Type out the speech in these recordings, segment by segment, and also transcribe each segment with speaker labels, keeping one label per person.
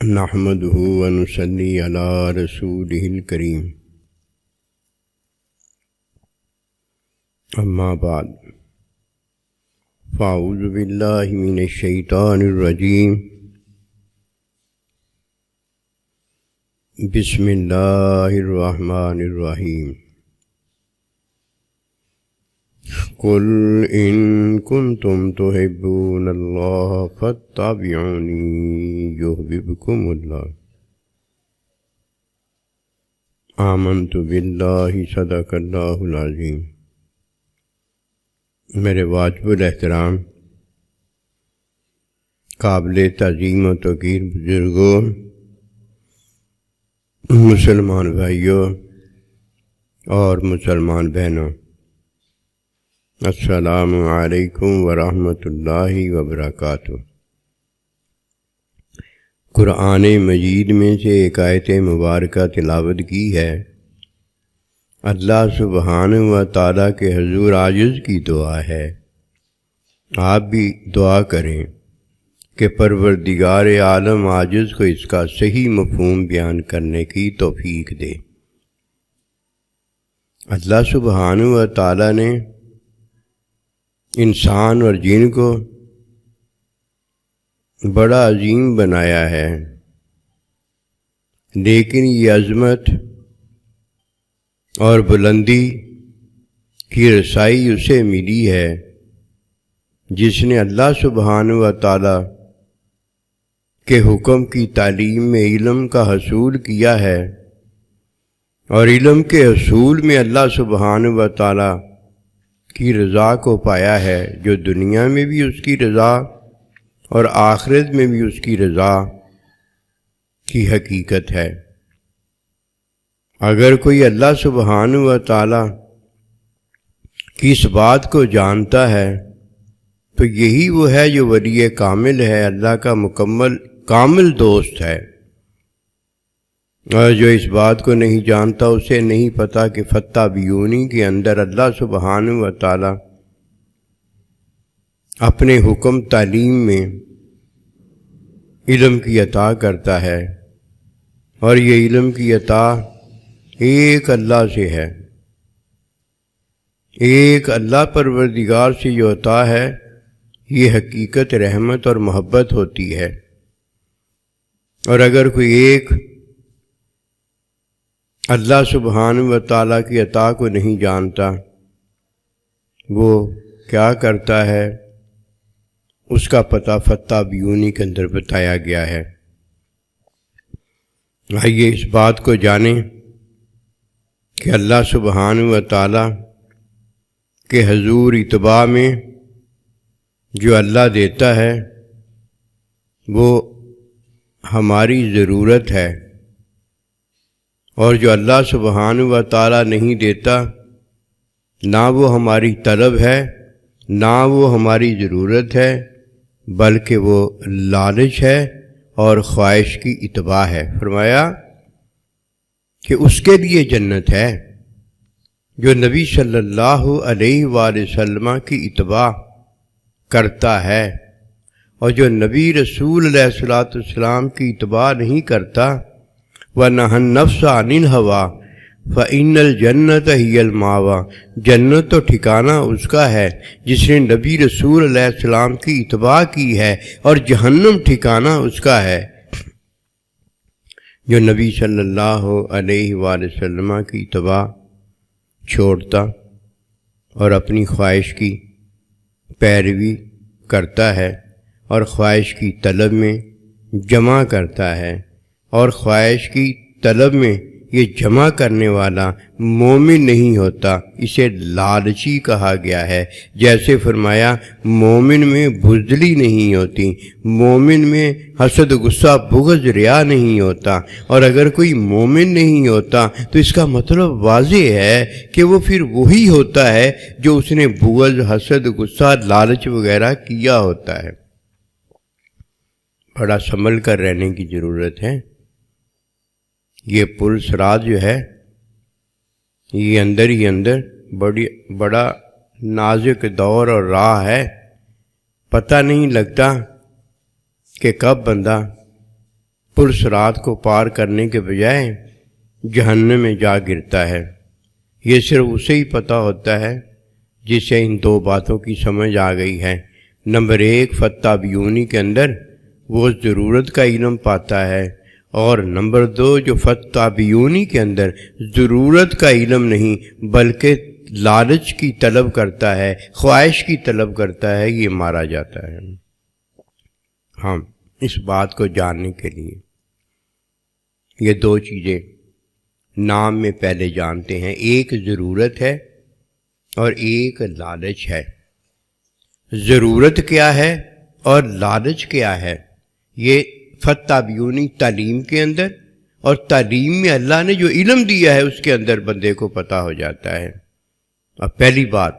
Speaker 1: نحمده ونصلي على رسوله الكريم اما بعد فاعوذ بالله من الشيطان الرجيم بسم الله الرحمن الرحيم قل إن كنتم تحبون الله فاتبعوني يحببكم الله آمنت بالله صدق الله العظيم۔ میرے واجب الاحترام قابل تعظیم و توقیر بزرگوں، مسلمان بھائیوں اور مسلمان بہنوں، السلام علیکم ورحمۃ اللہ وبرکاتہ۔ قرآن مجید میں سے ایک آیت مبارکہ تلاوت کی ہے۔ اللہ سبحانہ و تعالیٰ کے حضور عاجز کی دعا ہے، آپ بھی دعا کریں کہ پروردگار عالم عاجز کو اس کا صحیح مفہوم بیان کرنے کی توفیق دے۔ اللہ سبحانہ و تعالیٰ نے انسان اور جن کو بڑا عظیم بنایا ہے، لیکن یہ عظمت اور بلندی کی رسائی اسے ملی ہے جس نے اللہ سبحانہ و تعالیٰ کے حکم کی تعلیم میں علم کا حصول کیا ہے، اور علم کے حصول میں اللہ سبحانہ و تعالیٰ کی رضا کو پایا ہے، جو دنیا میں بھی اس کی رضا اور آخرت میں بھی اس کی رضا کی حقیقت ہے۔ اگر کوئی اللہ سبحانہ و تعالیٰ کی اس بات کو جانتا ہے تو یہی وہ ہے جو ولی کامل ہے، اللہ کا کامل دوست ہے، اور جو اس بات کو نہیں جانتا اسے نہیں پتا کہ فتح بیونی کے اندر اللہ سبحانہ و تعالیٰ اپنے حکم تعلیم میں علم کی عطا کرتا ہے، اور یہ علم کی عطا ایک اللہ سے ہے، ایک اللہ پروردگار سے جو عطا ہے یہ حقیقت رحمت اور محبت ہوتی ہے۔ اور اگر کوئی ایک اللہ سبحانہ و تعالیٰ کی عطا کو نہیں جانتا، وہ کیا کرتا ہے اس کا پتہ فتح بیونی کے اندر بتایا گیا ہے۔ آئیے اس بات کو جانیں کہ اللہ سبحانہ و تعالیٰ کے حضور اتباع میں جو اللہ دیتا ہے وہ ہماری ضرورت ہے، اور جو اللہ سبحانہ و تعالیٰ نہیں دیتا نہ وہ ہماری طلب ہے نہ وہ ہماری ضرورت ہے، بلکہ وہ لالچ ہے اور خواہش کی اتباع ہے۔ فرمایا کہ اس کے لیے جنت ہے جو نبی صلی اللہ علیہ وآلہ وسلم کی اتباع کرتا ہے، اور جو نبی رسول علیہ السلام کی اتباع نہیں کرتا، وَنَهَى النَّفْسَ عَنِ الْهَوَىٰ فَإِنَّ الْجَنَّةَ هِيَ الْمَأْوَىٰ، جنت تو ٹھکانہ اس کا ہے جس نے نبی رسول علیہ السلام کی اتباع کی ہے، اور جہنم ٹھکانہ اس کا ہے جو نبی صلی اللہ علیہ وآلہ وسلم کی اتباع چھوڑتا اور اپنی خواہش کی پیروی کرتا ہے، اور خواہش کی طلب میں جمع کرتا ہے، اور خواہش کی طلب میں یہ جمع کرنے والا مومن نہیں ہوتا، اسے لالچی کہا گیا ہے۔ جیسے فرمایا مومن میں بزدلی نہیں ہوتی، مومن میں حسد غصہ بغض ریا نہیں ہوتا، اور اگر کوئی مومن نہیں ہوتا تو اس کا مطلب واضح ہے کہ وہ پھر وہی ہوتا ہے جو اس نے بغض حسد غصہ لالچ وغیرہ کیا ہوتا ہے۔ بڑا سنبھل کر رہنے کی ضرورت ہے۔ یہ پل صراط جو ہے یہ اندر ہی اندر بڑا نازک دور اور راہ ہے، پتہ نہیں لگتا کہ کب بندہ پرصراط کو پار کرنے کے بجائے جہنم میں جا گرتا ہے۔ یہ صرف اسے ہی پتہ ہوتا ہے جسے ان دو باتوں کی سمجھ آ گئی ہے۔ نمبر 1، فتح بیونی کے اندر وہ ضرورت کا علم پاتا ہے، اور نمبر 2، جو فتح بیونی کے اندر ضرورت کا علم نہیں بلکہ لالچ کی طلب کرتا ہے، خواہش کی طلب کرتا ہے، یہ مارا جاتا ہے۔ ہم اس بات کو جاننے کے لیے یہ دو چیزیں نام میں پہلے جانتے ہیں، ایک ضرورت ہے اور ایک لالچ ہے۔ ضرورت کیا ہے اور لالچ کیا ہے، یہ فتح بیونی تعلیم کے اندر اور تعلیم میں اللہ نے جو علم دیا ہے اس کے اندر بندے کو پتہ ہو جاتا ہے۔ اب پہلی بات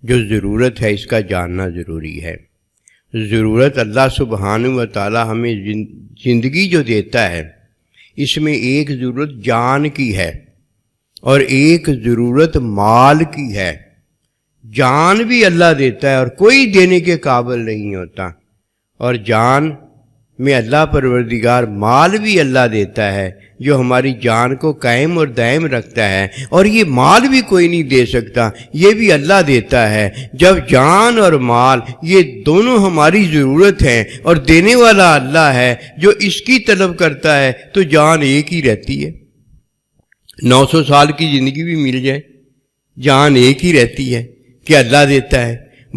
Speaker 1: جو ضرورت ہے اس کا جاننا ضروری ہے۔ ضرورت اللہ سبحانہ و تعالی ہمیں زندگی جو دیتا ہے اس میں ایک ضرورت جان کی ہے اور ایک ضرورت مال کی ہے۔ جان بھی اللہ دیتا ہے اور کوئی دینے کے قابل نہیں ہوتا، اور جان میں اللہ پروردگار مال بھی اللہ دیتا ہے جو ہماری جان کو قائم اور دائم رکھتا ہے، اور یہ مال بھی کوئی نہیں دے سکتا، یہ بھی اللہ دیتا ہے۔ جب جان اور مال یہ دونوں ہماری ضرورت ہیں اور دینے والا اللہ ہے جو اس کی طلب کرتا ہے تو جان ایک ہی رہتی ہے۔ 900 سال کی زندگی بھی مل جائے جان ایک ہی رہتی ہے کہ اللہ دیتا ہے۔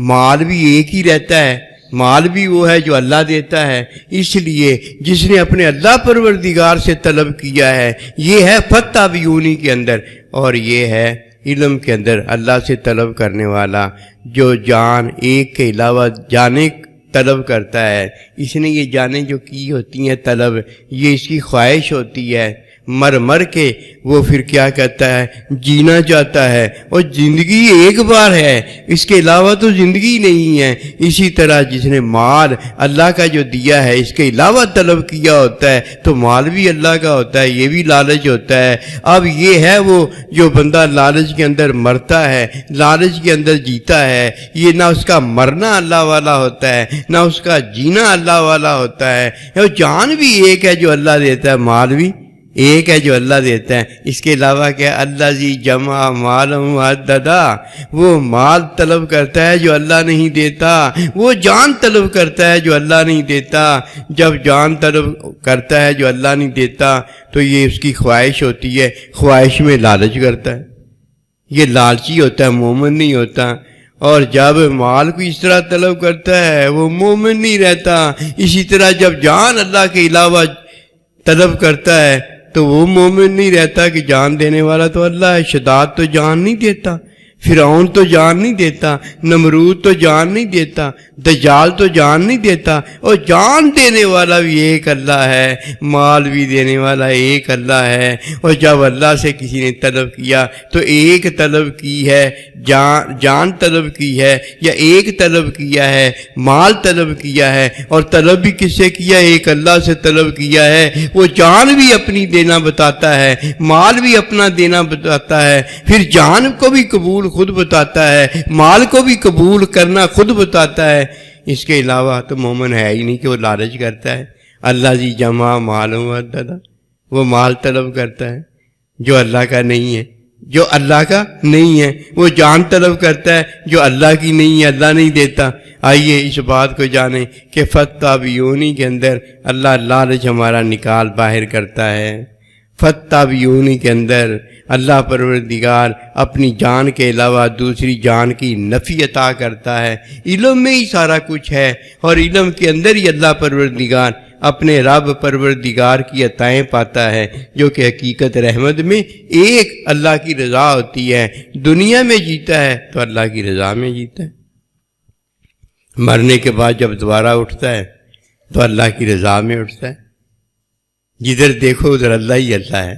Speaker 1: مال بھی ایک ہی رہتا ہے، مال بھی وہ ہے جو اللہ دیتا ہے۔ اس لیے جس نے اپنے اللہ پروردگار سے طلب کیا ہے یہ ہے فتح بیونی کے اندر، اور یہ ہے علم کے اندر اللہ سے طلب کرنے والا جو جان ایک کے علاوہ جانے طلب کرتا ہے۔ اس نے یہ جانیں جو کی ہوتی ہیں طلب، یہ اس کی خواہش ہوتی ہے، مر مر کے وہ پھر کیا کہتا ہے جینا چاہتا ہے، اور زندگی ایک بار ہے، اس کے علاوہ تو زندگی نہیں ہے۔ اسی طرح جس نے مال اللہ کا جو دیا ہے اس کے علاوہ طلب کیا ہوتا ہے تو مال بھی اللہ کا ہوتا ہے، یہ بھی لالچ ہوتا ہے۔ اب یہ ہے وہ جو بندہ لالچ کے اندر مرتا ہے، لالچ کے اندر جیتا ہے، یہ نہ اس کا مرنا اللہ والا ہوتا ہے نہ اس کا جینا اللہ والا ہوتا ہے۔ اور جان بھی ایک ہے جو اللہ دیتا ہے، مال بھی ایک ہے جو اللہ دیتا ہے۔ اس کے علاوہ کیا اللہ جی جمع مال معددا، وہ مال طلب کرتا ہے جو اللہ نہیں دیتا، وہ جان طلب کرتا ہے جو اللہ نہیں دیتا۔ جب جان طلب کرتا ہے جو اللہ نہیں دیتا تو یہ اس کی خواہش ہوتی ہے، خواہش میں لالچ کرتا ہے، یہ لالچی ہوتا ہے، مومن نہیں ہوتا۔ اور جب مال کو اس طرح طلب کرتا ہے وہ مومن نہیں رہتا۔ اسی طرح جب جان اللہ کے علاوہ طلب کرتا ہے تو وہ مومن نہیں رہتا کہ جان دینے والا تو اللہ ہے۔ شداد تو جان نہیں دیتا، فرعون تو جان نہیں دیتا، نمرود تو جان نہیں دیتا، دجال تو جان نہیں دیتا، اور جان دینے والا بھی ایک اللہ ہے، مال بھی دینے والا ایک اللہ ہے۔ اور جب اللہ سے کسی نے طلب کیا تو ایک طلب کی ہے، جان طلب کی ہے، یا ایک طلب کیا ہے، مال طلب کیا ہے، اور طلب بھی کس سے کیا ہے؟ ایک اللہ سے طلب کیا ہے۔ وہ جان بھی اپنی دینا بتاتا ہے، مال بھی اپنا دینا بتاتا ہے، پھر جان کو بھی قبول خود بتاتا ہے، مال کو بھی قبول کرنا خود بتاتا ہے۔ اس کے علاوہ تو مومن ہے ہی نہیں کہ وہ لالچ کرتا ہے۔ اللہ جی جمع مال معددا، وہ مال طلب کرتا ہے جو اللہ کا نہیں ہے، جو اللہ کا نہیں ہے۔ وہ جان طلب کرتا ہے جو اللہ کی نہیں ہے، اللہ نہیں دیتا۔ آئیے اس بات کو جانیں کہ فتح بیونی کے اندر اللہ لالچ ہمارا نکال باہر کرتا ہے۔ فتح بیونی کے اندر اللہ پروردگار اپنی جان کے علاوہ دوسری جان کی نفی عطا کرتا ہے۔ علم میں ہی سارا کچھ ہے، اور علم کے اندر ہی اللہ پروردگار اپنے رب پروردگار کی عطائیں پاتا ہے، جو کہ حقیقت رحمت میں ایک اللہ کی رضا ہوتی ہے۔ دنیا میں جیتا ہے تو اللہ کی رضا میں جیتا ہے، مرنے کے بعد جب دوبارہ اٹھتا ہے تو اللہ کی رضا میں اٹھتا ہے۔ جدھر دیکھو ادھر اللہ ہی اللہ ہے،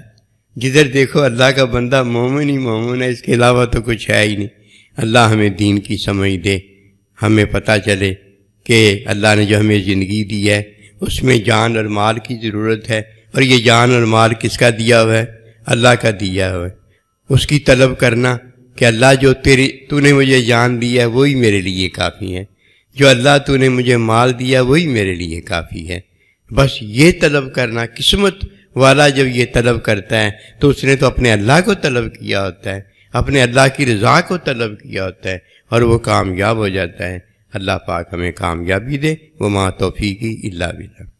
Speaker 1: جدھر دیکھو اللہ کا بندہ مومن ہی مومن ہے، اس کے علاوہ تو کچھ ہے ہی نہیں۔ اللہ ہمیں دین کی سمجھ دے، ہمیں پتہ چلے کہ اللہ نے جو ہمیں زندگی دی ہے اس میں جان اور مال کی ضرورت ہے، اور یہ جان اور مال کس کا دیا ہوا ہے؟ اللہ کا دیا ہوا ہے۔ اس کی طلب کرنا کہ اللہ جو تو نے مجھے جان دی ہے وہی میرے لیے کافی ہے، جو اللہ تو نے مجھے مال دیا وہی میرے لیے کافی ہے۔ بس یہ طلب کرنا، قسمت والا جب یہ طلب کرتا ہے تو اس نے تو اپنے اللہ کو طلب کیا ہوتا ہے، اپنے اللہ کی رضا کو طلب کیا ہوتا ہے، اور وہ کامیاب ہو جاتا ہے۔ اللہ پاک ہمیں کامیابی دے، وما توفیقی الا باللہ۔